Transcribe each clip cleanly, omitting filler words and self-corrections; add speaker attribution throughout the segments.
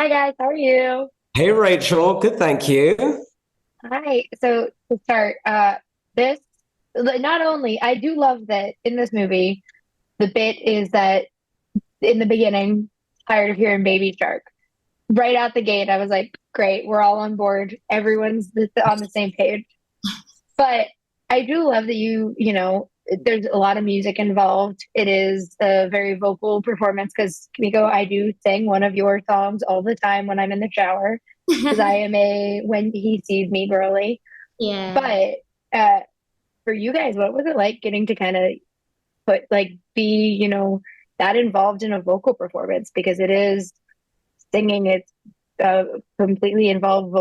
Speaker 1: Hi guys, how are you?
Speaker 2: Hey Rachel, good, thank you.
Speaker 1: Hi. So to start, this not only I do love that in this movie, the bit is that in the beginning, tired of hearing Baby Shark. Right out the gate, I was like, great, we're all on board. Everyone's on the same page. But I do love that there's a lot of music involved. It is a very vocal performance because Kimiko, I do sing one of your songs all the time when I'm in the shower because I am a when he sees me girly.
Speaker 3: Yeah.
Speaker 1: But uh, for you guys, what was it like getting to kind of be that involved in a vocal performance? Because it is singing, it's completely involved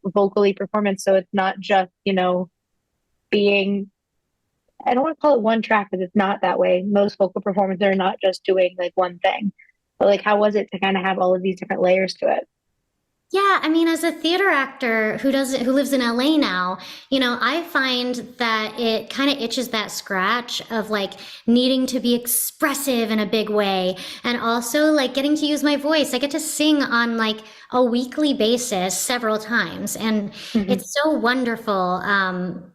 Speaker 1: vocally performance. So it's not just being, I don't want to call it one track because it's not that way. Most vocal performances are not just doing like one thing. But like, how was it to kind of have all of these different layers to it?
Speaker 3: Yeah, I mean, as a theater actor who lives in LA now, I find that it kind of itches that scratch of like needing to be expressive in a big way and also like getting to use my voice. I get to sing on like a weekly basis several times, and
Speaker 1: Mhm.
Speaker 3: it's so wonderful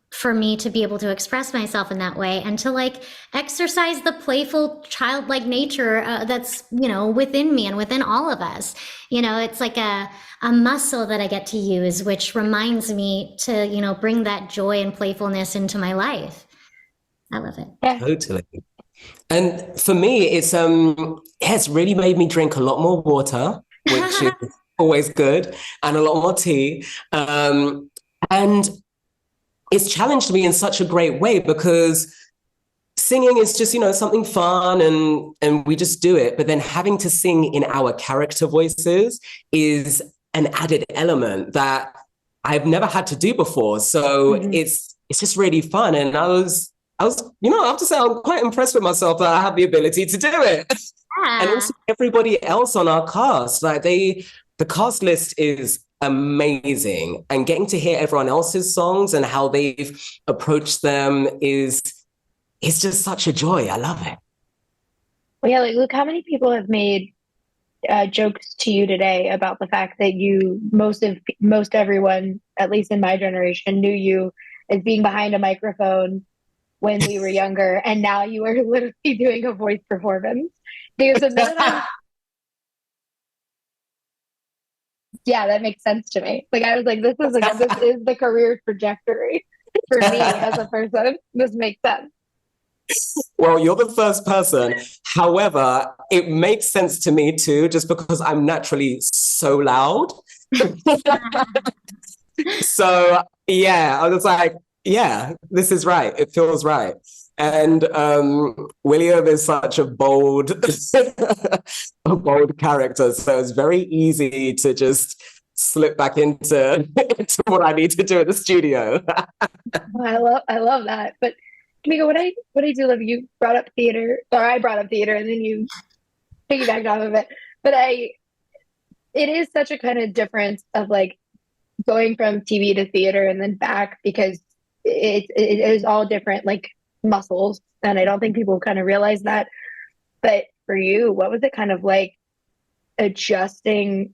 Speaker 3: for me to be able to express myself in that way and to like exercise the playful childlike nature that's within me and within all of us. It's like a muscle that I get to use, which reminds me to, bring that joy and playfulness into my life. I love it.
Speaker 1: Yeah.
Speaker 2: Totally. And for me, it's really made me drink a lot more water, which is always good, and a lot more tea. And it's challenged me in such a great way because singing is just, something fun and we just do it. But then having to sing in our character voices is an added element that I've never had to do before. So
Speaker 1: Mhm.
Speaker 2: it's just really fun. And I was, I have to say I'm quite impressed with myself that I have the ability to do it. And
Speaker 3: Yeah.
Speaker 2: also everybody else on our cast, the cast list is amazing. And getting to hear everyone else's songs and how they've approached them is it's just such a joy. I love it.
Speaker 1: Well, yeah, like look how many people have made jokes to you today about the fact that most everyone, at least in my generation, knew you as being behind a microphone when we were younger, and now you are literally doing a voice performance. Because the minute yeah, that makes sense to me. Like I was like, this is the career trajectory for me as a person. This makes sense.
Speaker 2: Well, you're the first person. However, it makes sense to me too, just because I'm naturally so loud. So yeah, I was like, yeah, this is right. It feels right. And William is such a bold character. So it's very easy to just slip back into what I need to do in the studio.
Speaker 1: I love that. But Kamiko, what I do love, you brought up theater, or I brought up theater, and then you piggybacked off of it. But it is such a kind of difference of like going from TV to theater and then back because it is all different like muscles, and I don't think people kind of realize that. But for you, what was it kind of like adjusting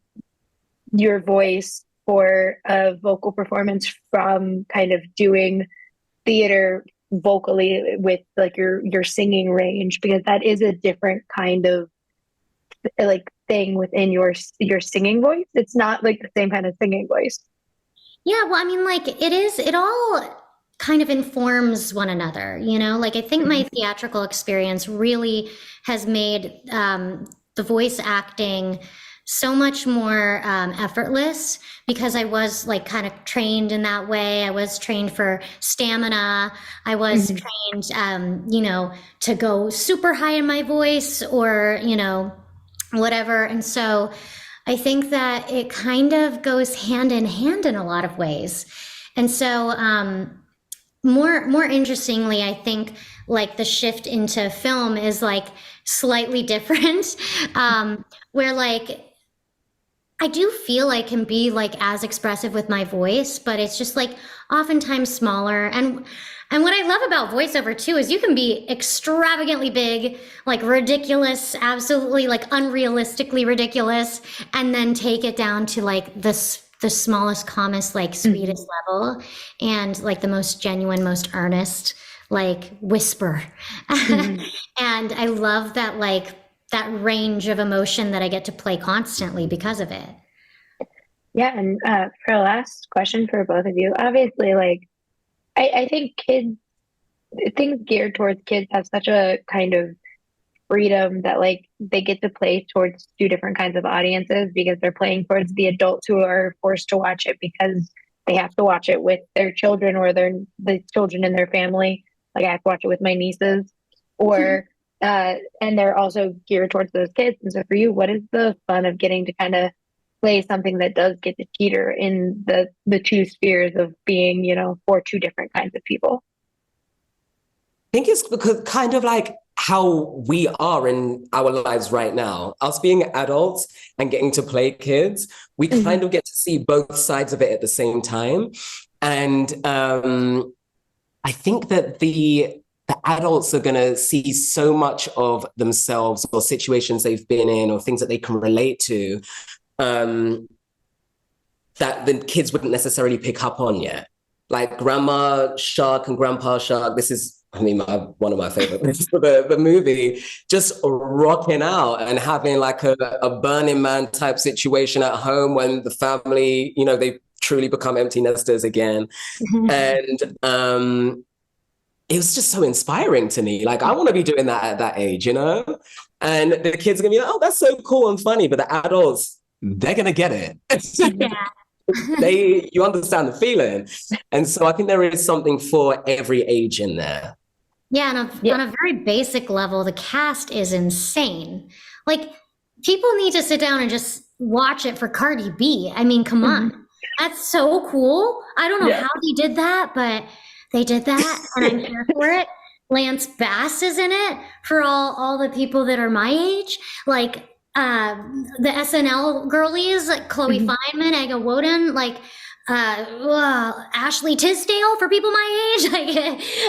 Speaker 1: your voice for a vocal performance from kind of doing theater vocally with like your singing range, because that is a different kind of like thing within your singing voice. It's not like the same kind of singing voice.
Speaker 3: Yeah, well, I mean, like it all kind of informs one another, Like I think my theatrical experience really has made the voice acting so much more effortless because I was like kind of trained in that way. I was trained for stamina. I was
Speaker 1: Mhm.
Speaker 3: trained, to go super high in my voice or, whatever. And so I think that it kind of goes hand in hand in a lot of ways. And so, more interestingly, I think like the shift into film is like slightly different, where like I do feel I can be like as expressive with my voice, but it's just like oftentimes smaller. And what I love about voiceover too is you can be extravagantly big, like ridiculous, absolutely like unrealistically ridiculous, and then take it down to like the smallest, calmest, like sweetest level, and like the most genuine, most earnest, like whisper.
Speaker 1: Mhm.
Speaker 3: And I love that like that range of emotion that I get to play constantly because of it.
Speaker 1: Yeah, and for a last question for both of you, obviously, like I think kids, things geared towards kids have such a kind of freedom that like they get to play towards two different kinds of audiences because they're playing towards the adults who are forced to watch it because they have to watch it with their children or the children in their family. Like I have to watch it with my nieces, or and they're also geared towards those kids. And so for you, what is the fun of getting to kind of play something that does get to teeter in the two spheres of being, for two different kinds of people?
Speaker 2: I think it's because kind of like how we are in our lives right now. Us being adults and getting to play kids, we
Speaker 1: Mm-hmm.
Speaker 2: kind of get to see both sides of it at the same time. And I think that the adults are going to see so much of themselves or situations they've been in or things that they can relate to, um, that the kids wouldn't necessarily pick up on yet. Like Grandma Shark and Grandpa Shark, this is, I mean, one of my favorite bits of the movie, just rocking out and having like a Burning Man type situation at home when the family, they truly become empty nesters again. And it was just so inspiring to me. Like, I want to be doing that at that age, And the kids are going to be like, oh, that's so cool and funny. But the adults, they're going to get it.
Speaker 3: Yeah.
Speaker 2: You understand the feeling. And so I think there is something for every age in there.
Speaker 3: Yeah,
Speaker 1: Yeah.
Speaker 3: on a very basic level, the cast is insane. Like, people need to sit down and just watch it for Cardi B. I mean, come
Speaker 1: Mm-hmm.
Speaker 3: on. That's so cool. I don't know
Speaker 1: Yeah.
Speaker 3: how they did that, but they did that, and I'm here for it. Lance Bass is in it for all the people that are my age. Like, the SNL girlies, like Chloe
Speaker 1: Mm-hmm.
Speaker 3: Fineman, Ega Woden, like, Ashley Tisdale for people my age. Like,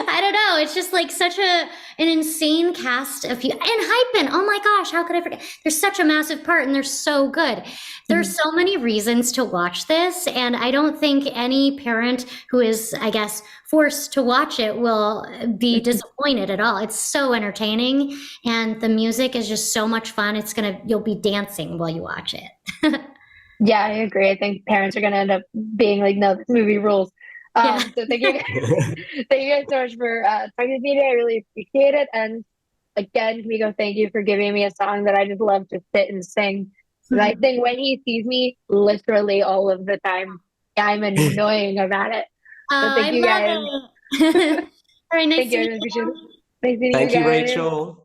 Speaker 3: I don't know. It's just like such an insane cast of people. And Hypen. Oh my gosh, how could I forget? They're such a massive part and they're so good. There's so many reasons to watch this, and I don't think any parent who is, I guess, forced to watch it will be disappointed at all. It's so entertaining, and the music is just so much fun. You'll be dancing while you watch it.
Speaker 1: Yeah, I agree. I think parents are going to end up being like, no, this movie rules.
Speaker 3: Yeah.
Speaker 1: So thank you, thank you guys so much for talking with me today. I really appreciate it. And again, Kimiko, thank you for giving me a song that I just love to sit and sing. And I sing When He Sees Me literally all of the time. I'm annoying about it. So
Speaker 3: I
Speaker 1: thank you
Speaker 3: love
Speaker 1: guys.
Speaker 3: it. All right, nice
Speaker 1: Thank
Speaker 3: to
Speaker 1: you. I
Speaker 3: meet
Speaker 1: really appreciate it.
Speaker 3: you.
Speaker 1: Nice meeting you
Speaker 2: Thank you,
Speaker 1: guys.
Speaker 2: Rachel.